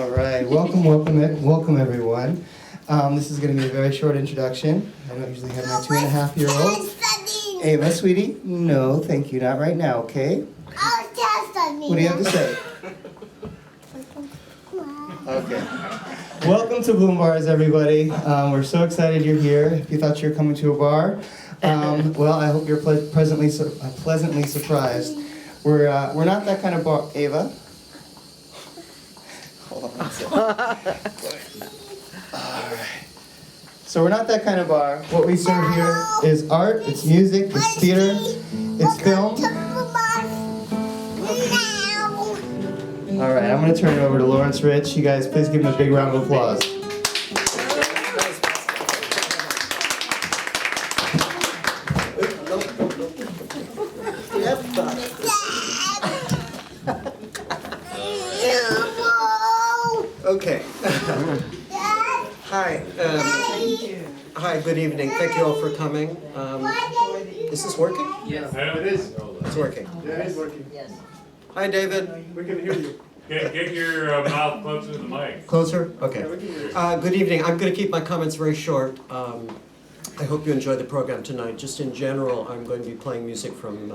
All right, welcome everyone. This is going to be a very short introduction. I don't usually have my 2.5-year-old. Ava, sweetie? No, thank you, not right now, okay? What do you have to say? Okay. Welcome to Bloombars, everybody. We're so excited you're here. If you thought you were coming to a bar, well, I hope you're pleasantly surprised. We're not that kind of bar. Ava? Hold on one second. All right. So we're not that kind of bar. What we serve here is art, it's music, it's theater, it's film. All right, I'm going to turn it over to Lawrence Rich. You guys, please give him a big round of applause. Okay. Hi. Hi, good evening. Thank you all for coming. Is this working? Yes. It is. It's working. Yeah, it is working. Yes. Hi, David. We can hear you. Get your mouth closer to the mic. Closer? Okay. Yeah, we can hear you. Good evening. I'm going to keep my comments very short. I hope you enjoy the program tonight. Just in general, I'm going to be playing music from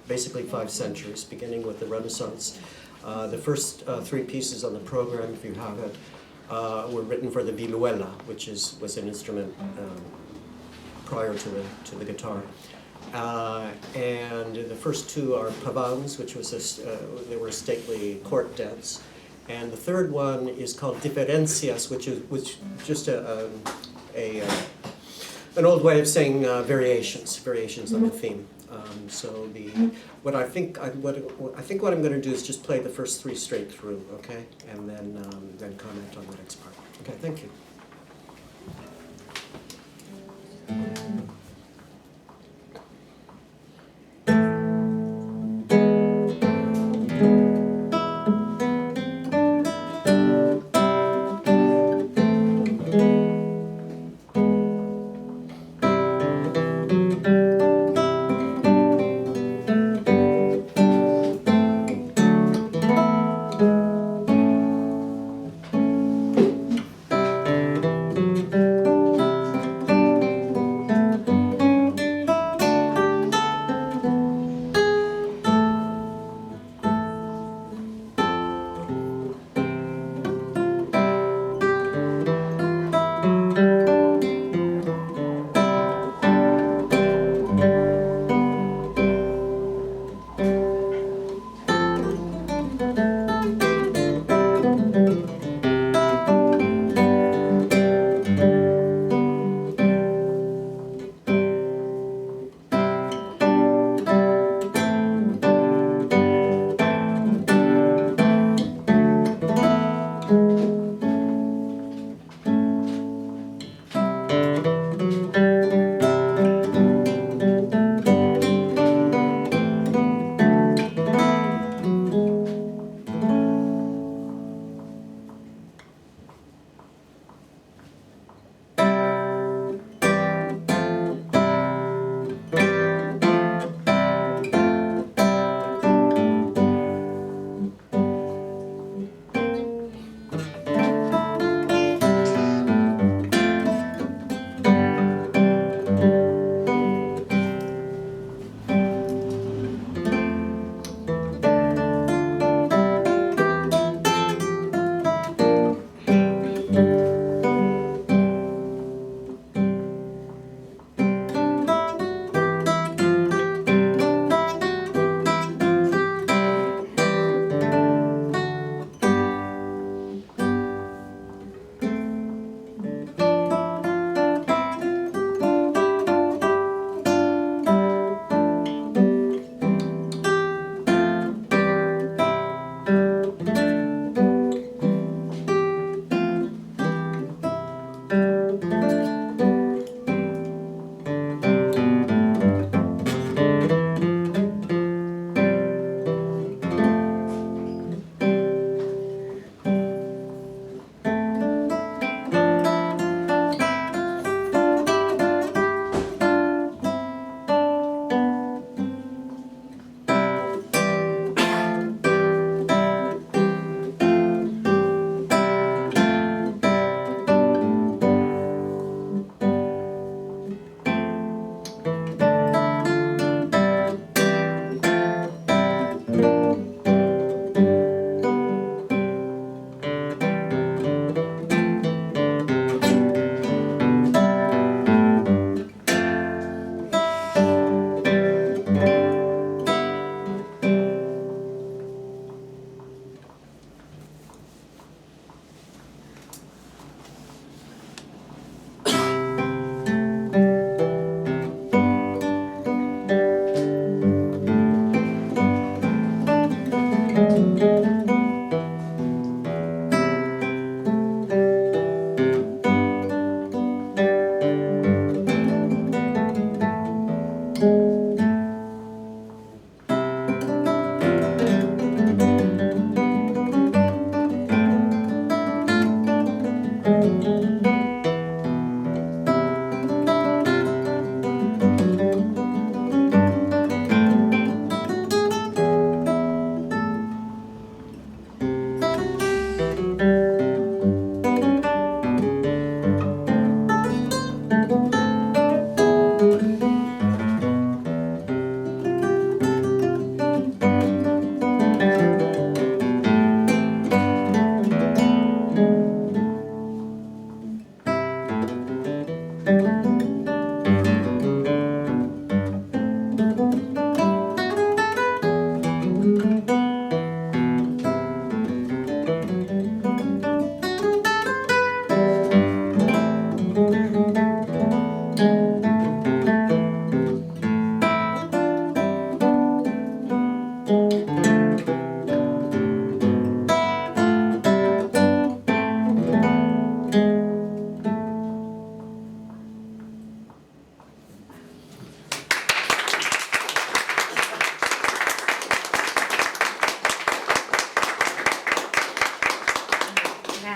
basically 5 centuries, beginning with the Renaissance. The first 3 pieces on the program, if you have it, were written for the vihuela, which was an instrument prior to the guitar. And the first 2 are pavans, which was they were stately court dance, and the third one is called diferencias, which just an old way of saying variations on a theme. So what I think what I'm going to do is just play the first 3 straight through, okay, and then comment on the next part. Okay, thank you.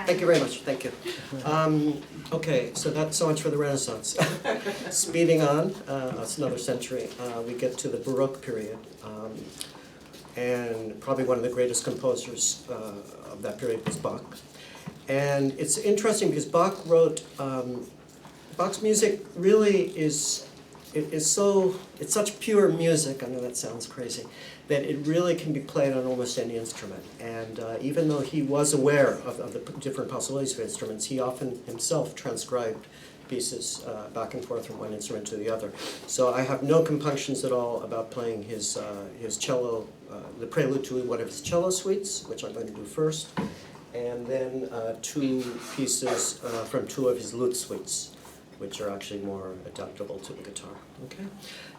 Thank you very much, thank you. Okay, so that's so much for the Renaissance. Speeding on, that's another century, we get to the Baroque period. And probably one of the greatest composers of that period was Bach. And it's interesting because Bach wrote, Bach's music really is it's such pure music, I know that sounds crazy, that it really can be played on almost any instrument. And even though he was aware of the different possibilities of instruments, he often himself transcribed pieces back and forth from one instrument to the other. So I have no compunctions at all about playing his cello, the prelude to one of his cello suites, which I'm going to do first, and then two pieces from two of his lute suites, which are actually more adaptable to the guitar. Okay.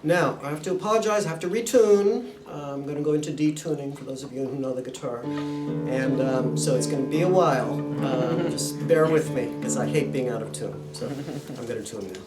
Now, I have to apologize, I have to retune. I'm going to go into detuning for those of you who know the guitar. And so it's going to be a while. Just bear with me, because I hate being out of tune. So I'm going to tune now.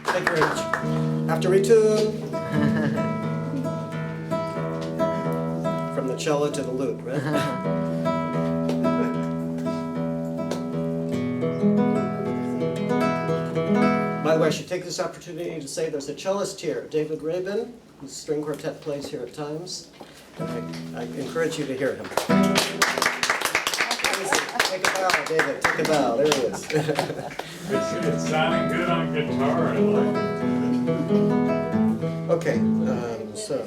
Thank you very much. After retune. From the cello to the lute, right? By the way, I should take this opportunity to say there's a cellist here, David Rabin, whose string quartet plays here at times. I encourage you to hear him. Take a bow, David, take a bow, there he is. It's sounding good on guitar, I like it. Okay, so.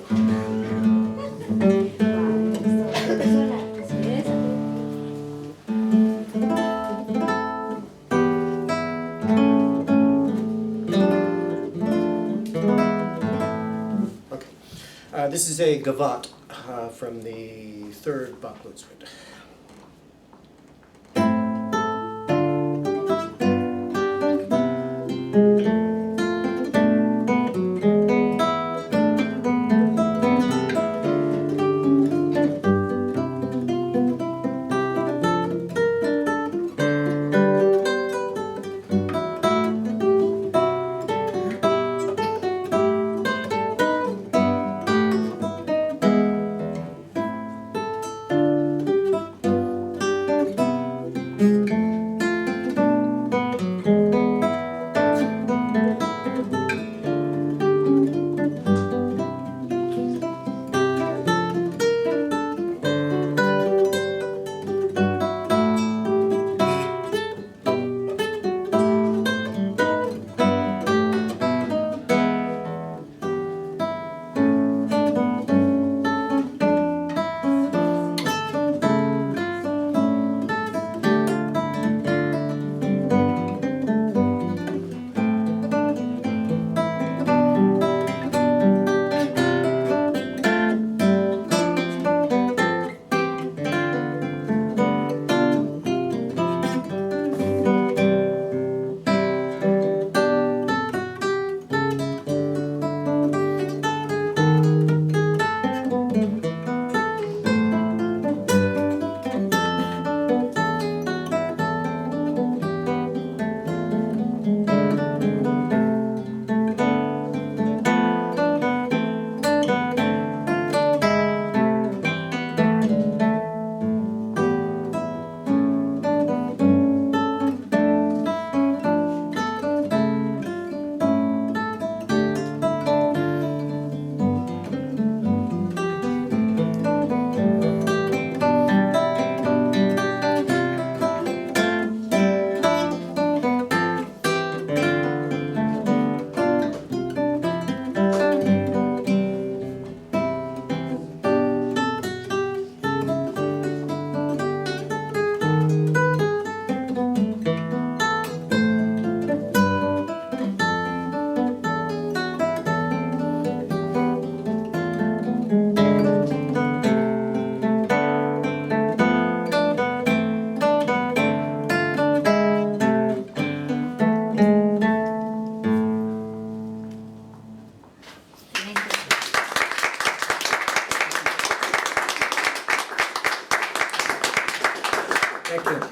This is a gavotte from the third Bach Lute Suite.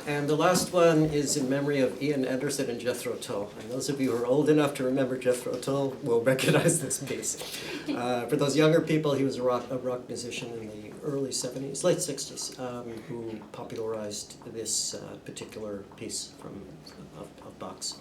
And the last one is in memory of Ian Anderson and Jethro Tull. And those of you who are old enough to remember Jethro Tull will recognize this piece. For those younger people, he was a rock musician in the early 70s, late 60s, who popularized this particular piece of Bach's.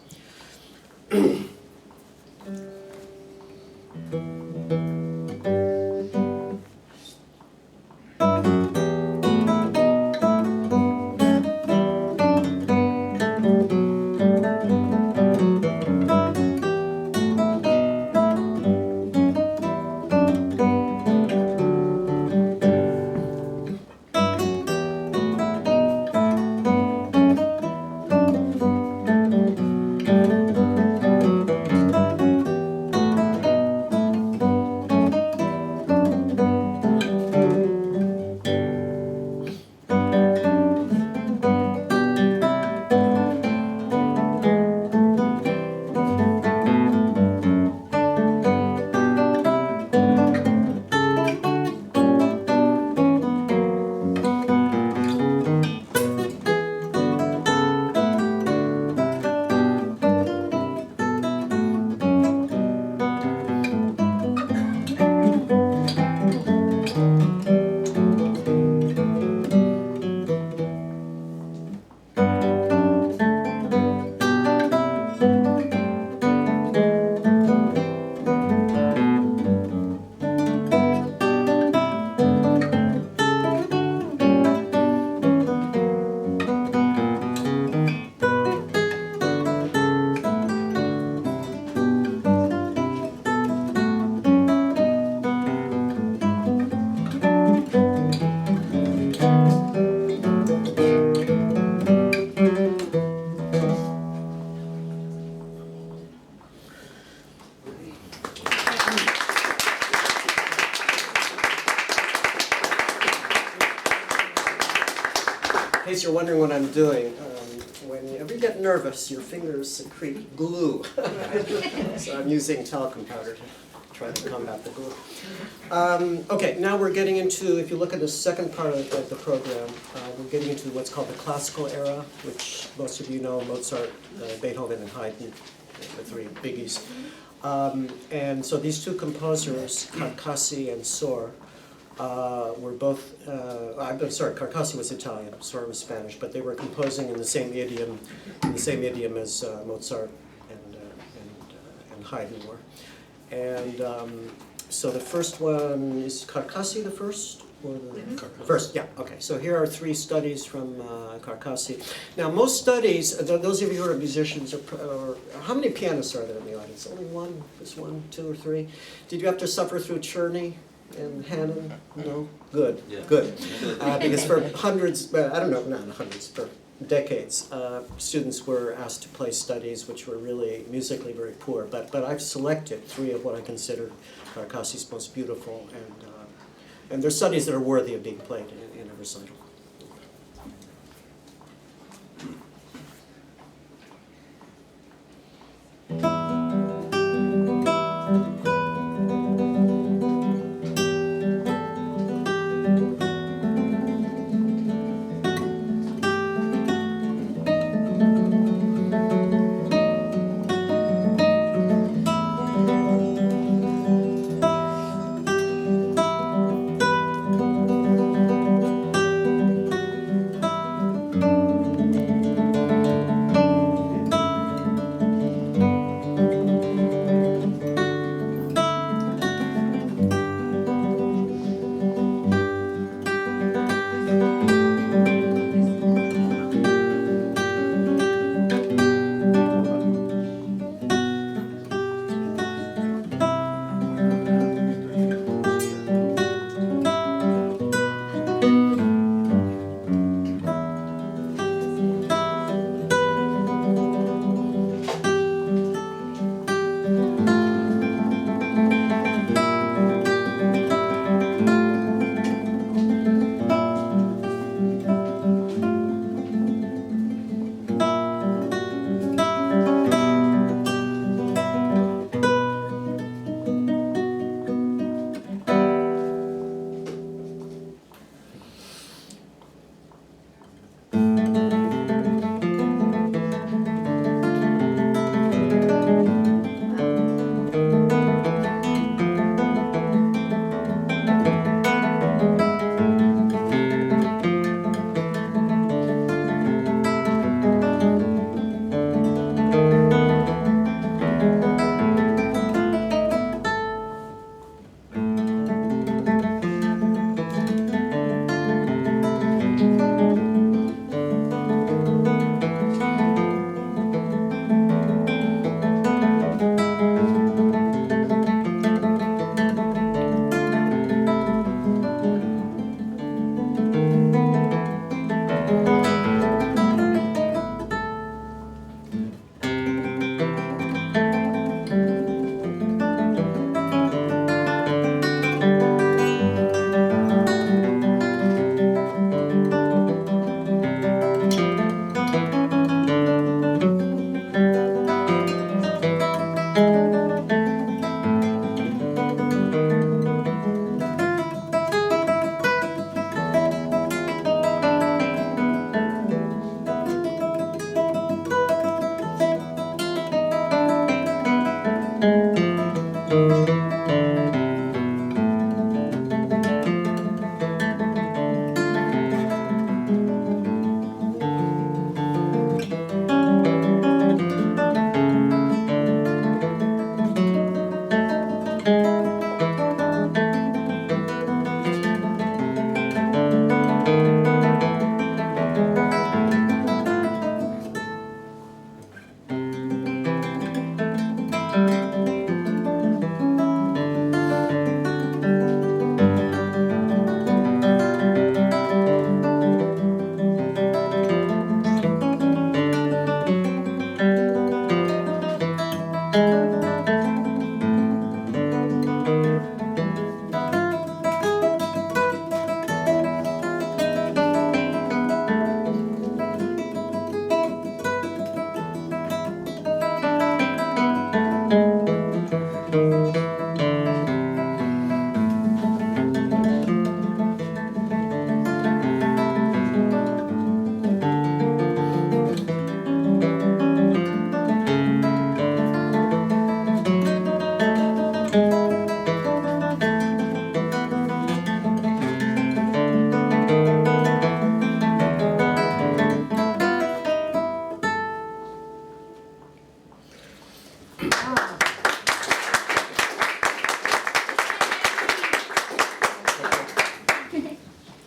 In case you're wondering what I'm doing, whenever you get nervous, your fingers secrete glue. So I'm using talcum powder to try to combat the glue. Okay, now we're getting into, if you look at the second part of the program, we're getting into what's called the classical era, which most of you know, Mozart, Beethoven, and Haydn, the three biggies. And so these two composers, Carcassi and Sor, were both, I'm sorry, Carcassi was Italian, Sor was Spanish, but they were composing in the same idiom as Mozart and Haydn were. And so the first one, is Carcassi the first? Or the first, yeah, okay. So here are three studies from Carcassi. Now most studies, those of you who are musicians, or how many pianists are there in the audience? Only one? Just one, two, or three? Did you have to suffer through Czerny and Hannon? No? Good, good. Because for hundreds, I don't know, not hundreds, for decades, students were asked to play studies which were really musically very poor. But I've selected three of what I consider Carcassi's most beautiful, and they're studies that are worthy of being played in a recital.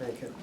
Thank you.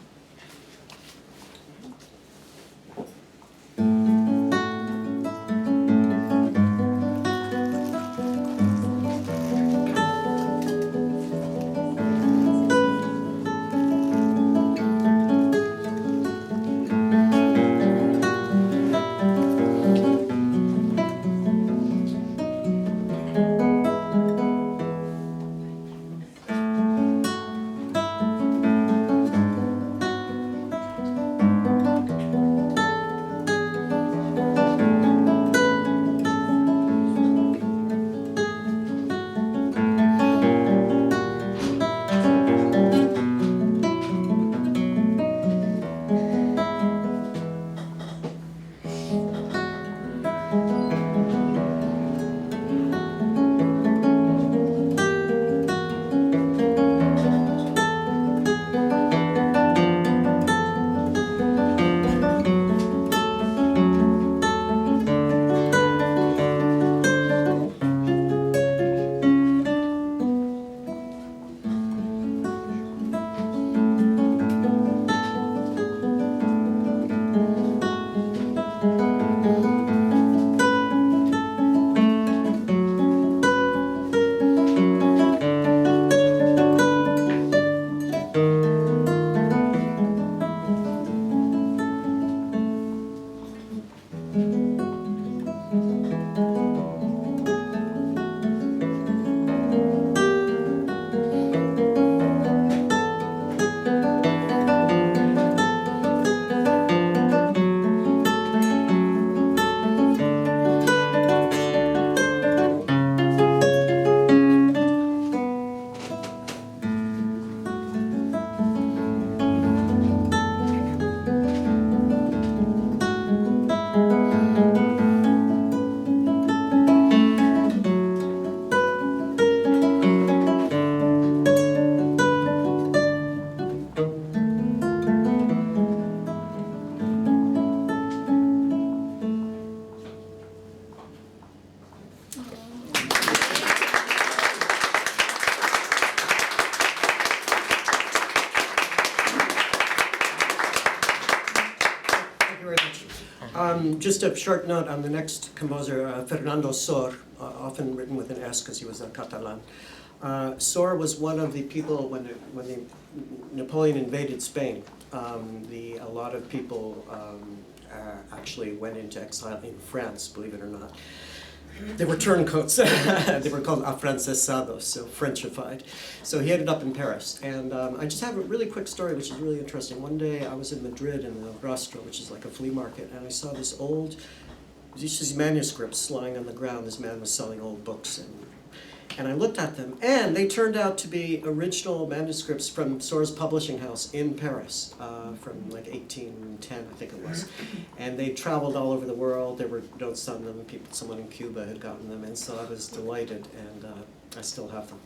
Just a short note on the next composer, Fernando Sor, often written with an S because he was a Catalan. Sor was one of the people when Napoleon invaded Spain. A lot of people actually went into exile in France, believe it or not. They were turncoats. They were called afrancesados, so Frenchified. So he ended up in Paris. And I just have a really quick story, which is really interesting. One day I was in Madrid in the Rostro, which is like a flea market, and I saw this old, these manuscripts lying on the ground. This man was selling old books. And I looked at them, and they turned out to be original manuscripts from Sor's publishing house in Paris, from like 1810, I think it was. And they traveled all over the world. There were notes on them. Someone in Cuba had gotten them, and so I was delighted, and I still have them.